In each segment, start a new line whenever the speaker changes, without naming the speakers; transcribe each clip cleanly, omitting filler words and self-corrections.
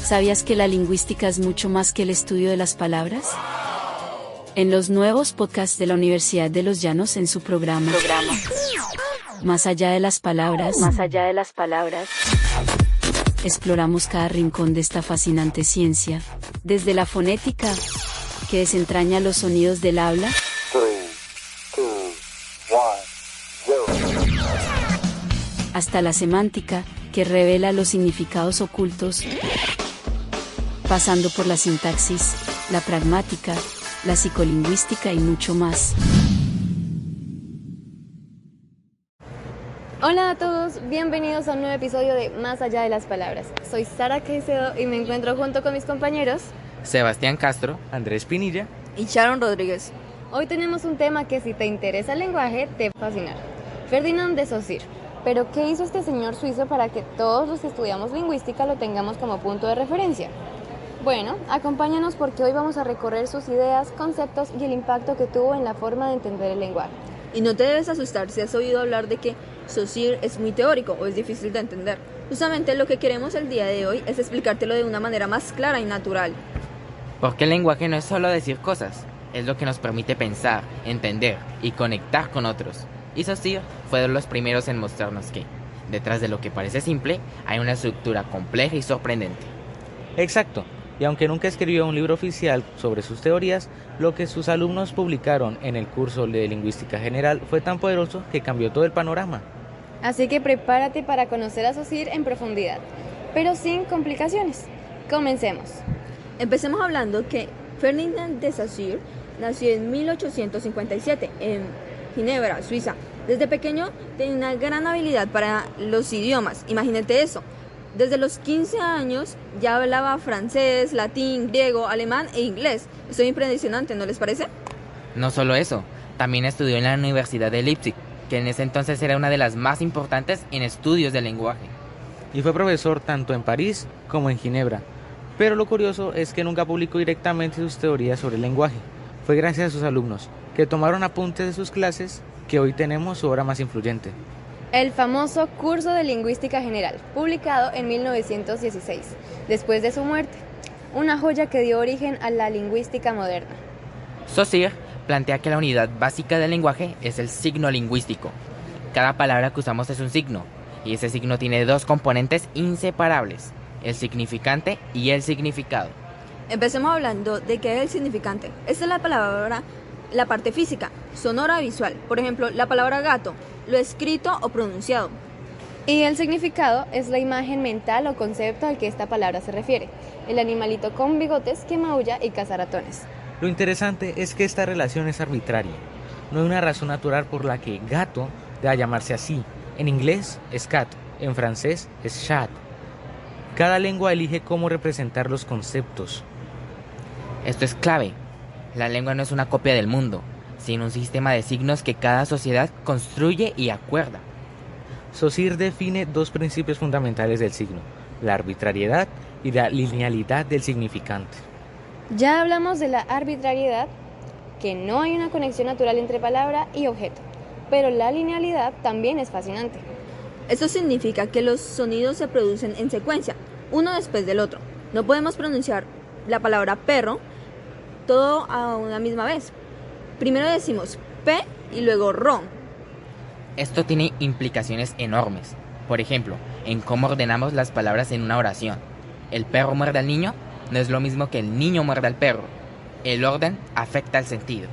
¿Sabías que la lingüística es mucho más que el estudio de las palabras? En los nuevos podcasts de la Universidad de los Llanos en su programa Más allá de las palabras, exploramos cada rincón de esta fascinante ciencia, desde la fonética, que desentraña los sonidos del habla, hasta la semántica, que revela los significados ocultos, pasando por la sintaxis, la pragmática, la psicolingüística y mucho más.
Hola a todos, bienvenidos a un nuevo episodio de Más allá de las palabras. Soy Sara Caicedo y me encuentro junto con mis compañeros
Sebastián Castro,
Andrés Pinilla
y Sharon Rodríguez.
Hoy tenemos un tema que si te interesa el lenguaje te va a fascinar. Ferdinand de Saussure. Pero ¿qué hizo este señor suizo para que todos los que estudiamos lingüística lo tengamos como punto de referencia? Bueno, acompáñanos porque hoy vamos a recorrer sus ideas, conceptos y el impacto que tuvo en la forma de entender el lenguaje.
Y no te debes asustar si has oído hablar de que Saussure es muy teórico o es difícil de entender. Justamente lo que queremos el día de hoy es explicártelo de una manera más clara y natural.
Porque el lenguaje no es solo decir cosas, es lo que nos permite pensar, entender y conectar con otros. Y Saussure fue de los primeros en mostrarnos que, detrás de lo que parece simple, hay una estructura compleja y sorprendente.
Exacto, y aunque nunca escribió un libro oficial sobre sus teorías, lo que sus alumnos publicaron en el curso de Lingüística General fue tan poderoso que cambió todo el panorama.
Así que prepárate para conocer a Saussure en profundidad, pero sin complicaciones. Comencemos.
Empecemos hablando que Ferdinand de Saussure nació en 1857 en Ginebra, Suiza. Desde pequeño tenía una gran habilidad para los idiomas, imagínate eso. Desde los 15 años ya hablaba francés, latín, griego, alemán e inglés. Esto es impresionante, ¿no les parece?
No solo eso, también estudió en la Universidad de Leipzig, que en ese entonces era una de las más importantes en estudios del lenguaje.
Y fue profesor tanto en París como en Ginebra. Pero lo curioso es que nunca publicó directamente sus teorías sobre el lenguaje. Fue gracias a sus alumnos, que tomaron apuntes de sus clases, que hoy tenemos su obra más influyente.
El famoso Curso de Lingüística General, publicado en 1916, después de su muerte, una joya que dio origen a la lingüística moderna.
Saussure plantea que la unidad básica del lenguaje es el signo lingüístico. Cada palabra que usamos es un signo, y ese signo tiene dos componentes inseparables, el significante y el significado.
Empecemos hablando de qué es el significante. Esta es la palabra, la parte física, sonora, visual. Por ejemplo, la palabra gato, lo escrito o pronunciado.
Y el significado es la imagen mental o concepto al que esta palabra se refiere. El animalito con bigotes que maulla y caza ratones.
Lo interesante es que esta relación es arbitraria. No hay una razón natural por la que gato deba llamarse así. En inglés es cat, en francés es chat. Cada lengua elige cómo representar los conceptos.
Esto es clave. La lengua no es una copia del mundo, sino un sistema de signos que cada sociedad construye y acuerda.
Saussure define dos principios fundamentales del signo, la arbitrariedad y la linealidad del significante.
Ya hablamos de la arbitrariedad, que no hay una conexión natural entre palabra y objeto, pero la linealidad también es fascinante.
Eso significa que los sonidos se producen en secuencia, uno después del otro. No podemos pronunciar la palabra perro todo a una misma vez. Primero decimos P y luego ro.
Esto tiene implicaciones enormes. Por ejemplo, en cómo ordenamos las palabras en una oración. El perro muerde al niño no es lo mismo que el niño muerde al perro. El orden afecta al sentido.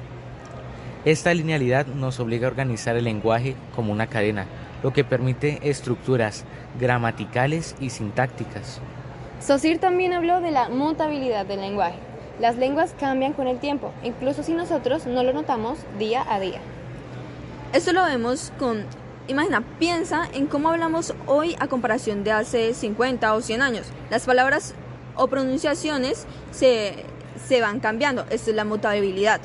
Esta linealidad nos obliga a organizar el lenguaje como una cadena, lo que permite estructuras gramaticales y sintácticas.
Saussure también habló de la mutabilidad del lenguaje. Las lenguas cambian con el tiempo, incluso si nosotros no lo notamos día a día.
Esto lo vemos con, imagina, piensa en cómo hablamos hoy a comparación de hace 50 o 100 años. Las palabras o pronunciaciones se van cambiando, esto es la mutabilidad.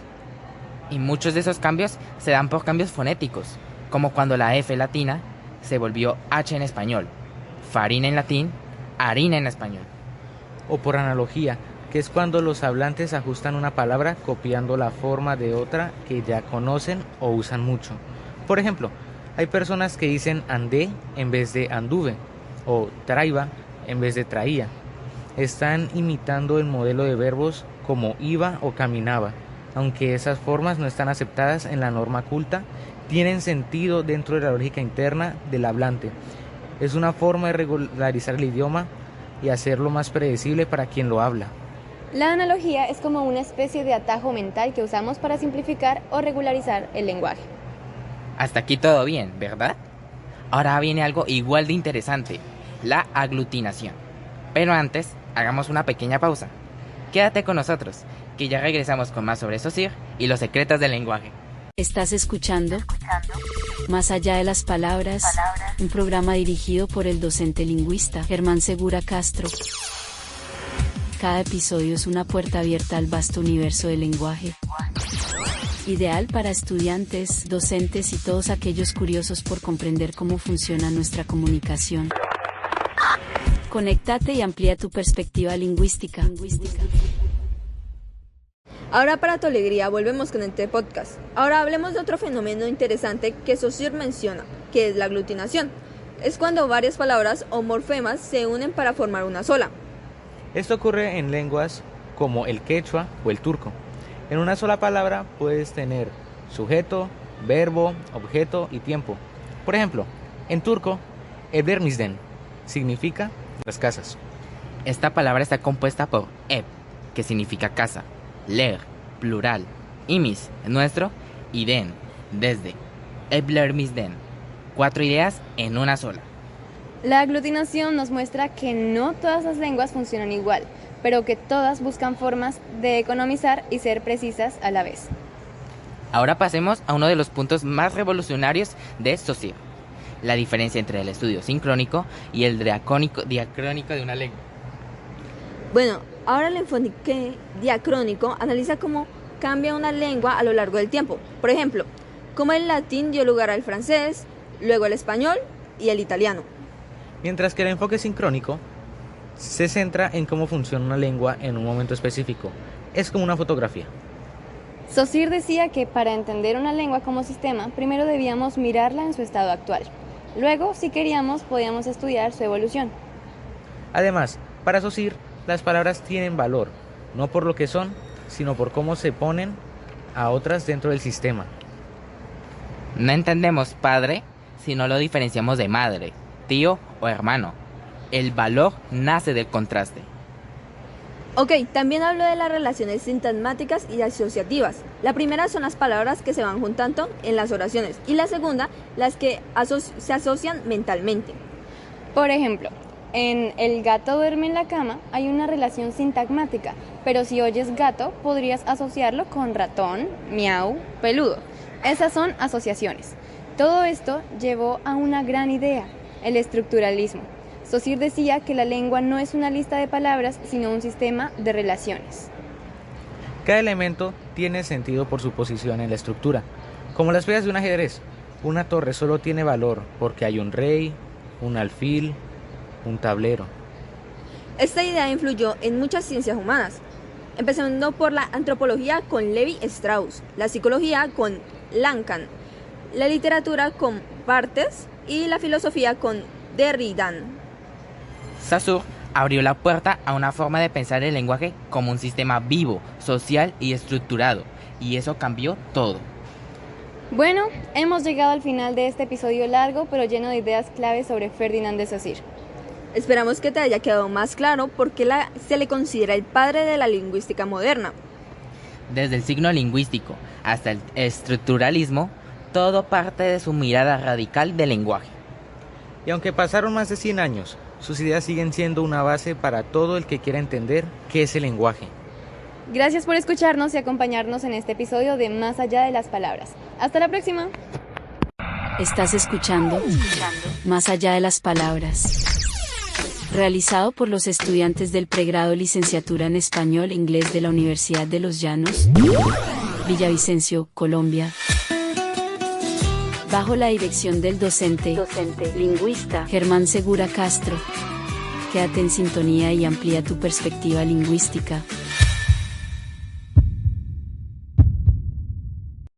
Y muchos de esos cambios se dan por cambios fonéticos, como cuando la F latina se volvió H en español, farina en latín, harina en español.
O por analogía, que es cuando los hablantes ajustan una palabra copiando la forma de otra que ya conocen o usan mucho. Por ejemplo, hay personas que dicen andé en vez de anduve, o traiba en vez de traía. están imitando el modelo de verbos como iba o caminaba. Aunque esas formas no están aceptadas en la norma culta, tienen sentido dentro de la lógica interna del hablante. Es una forma de regularizar el idioma y hacerlo más predecible para quien lo habla.
La analogía es como una especie de atajo mental que usamos para simplificar o regularizar el lenguaje.
Hasta aquí todo bien, ¿verdad? Ahora viene algo igual de interesante, la aglutinación. Pero antes, hagamos una pequeña pausa. Quédate con nosotros, que ya regresamos con más sobre Saussure y los secretos del lenguaje.
Estás escuchando Más allá de las palabras, un programa dirigido por el docente lingüista Germán Segura Castro. Cada episodio es una puerta abierta al vasto universo del lenguaje, ideal para estudiantes, docentes y todos aquellos curiosos por comprender cómo funciona nuestra comunicación. Conéctate y amplía tu perspectiva lingüística.
Ahora para tu alegría volvemos con este podcast. Ahora hablemos de otro fenómeno interesante que Saussure menciona, que es la aglutinación. Es cuando varias palabras o morfemas se unen para formar una sola.
Esto ocurre en lenguas como el quechua o el turco. En una sola palabra puedes tener sujeto, verbo, objeto y tiempo. Por ejemplo, en turco, evlermizden significa las casas.
Esta palabra está compuesta por ev, que significa casa, ler, plural, imis, nuestro, y den, desde, evlermizden. 4 ideas en una sola.
La aglutinación nos muestra que no todas las lenguas funcionan igual, pero que todas buscan formas de economizar y ser precisas a la vez.
Ahora pasemos a uno de los puntos más revolucionarios de Saussure, la diferencia entre el estudio sincrónico y el diacrónico de una lengua.
Bueno, ahora el enfoque diacrónico analiza cómo cambia una lengua a lo largo del tiempo. Por ejemplo, cómo el latín dio lugar al francés, luego el español y el italiano.
Mientras que el enfoque sincrónico se centra en cómo funciona una lengua en un momento específico. Es como una fotografía.
Saussure decía que para entender una lengua como sistema, primero debíamos mirarla en su estado actual. Luego, si queríamos, podíamos estudiar su evolución.
Además, para Saussure, las palabras tienen valor, no por lo que son, sino por cómo se ponen a otras dentro del sistema.
No entendemos padre si no lo diferenciamos de madre, tío o hermano. El valor nace del contraste.
Ok, también hablo de las relaciones sintagmáticas y asociativas. La primera son las palabras que se van juntando en las oraciones y la segunda, las que se asocian mentalmente.
Por ejemplo, en el gato duerme en la cama hay una relación sintagmática, pero si oyes gato podrías asociarlo con ratón, miau, peludo. Esas son asociaciones. Todo esto llevó a una gran idea, el estructuralismo. Saussure decía que la lengua no es una lista de palabras, sino un sistema de relaciones.
Cada elemento tiene sentido por su posición en la estructura. Como las piezas de un ajedrez, una torre solo tiene valor porque hay un rey, un alfil, un tablero.
Esta idea influyó en muchas ciencias humanas, empezando por la antropología con Levi Strauss, la psicología con Lacan, la literatura con Barthes y la filosofía con Derrida.
Saussure abrió la puerta a una forma de pensar el lenguaje como un sistema vivo, social y estructurado, y eso cambió todo.
Bueno, hemos llegado al final de este episodio largo, pero lleno de ideas claves sobre Ferdinand de Saussure.
Esperamos que te haya quedado más claro por qué se le considera el padre de la lingüística moderna.
Desde el signo lingüístico hasta el estructuralismo, todo parte de su mirada radical del lenguaje.
Y aunque pasaron más de 100 años, sus ideas siguen siendo una base para todo el que quiera entender qué es el lenguaje.
Gracias por escucharnos y acompañarnos en este episodio de Más allá de las palabras. Hasta la próxima.
Estás escuchando Más allá de las palabras. Realizado por los estudiantes del pregrado Licenciatura en Español e Inglés de la Universidad de Los Llanos, Villavicencio, Colombia. Bajo la dirección del docente lingüista Germán Segura Castro. Quédate en sintonía y amplía tu perspectiva lingüística.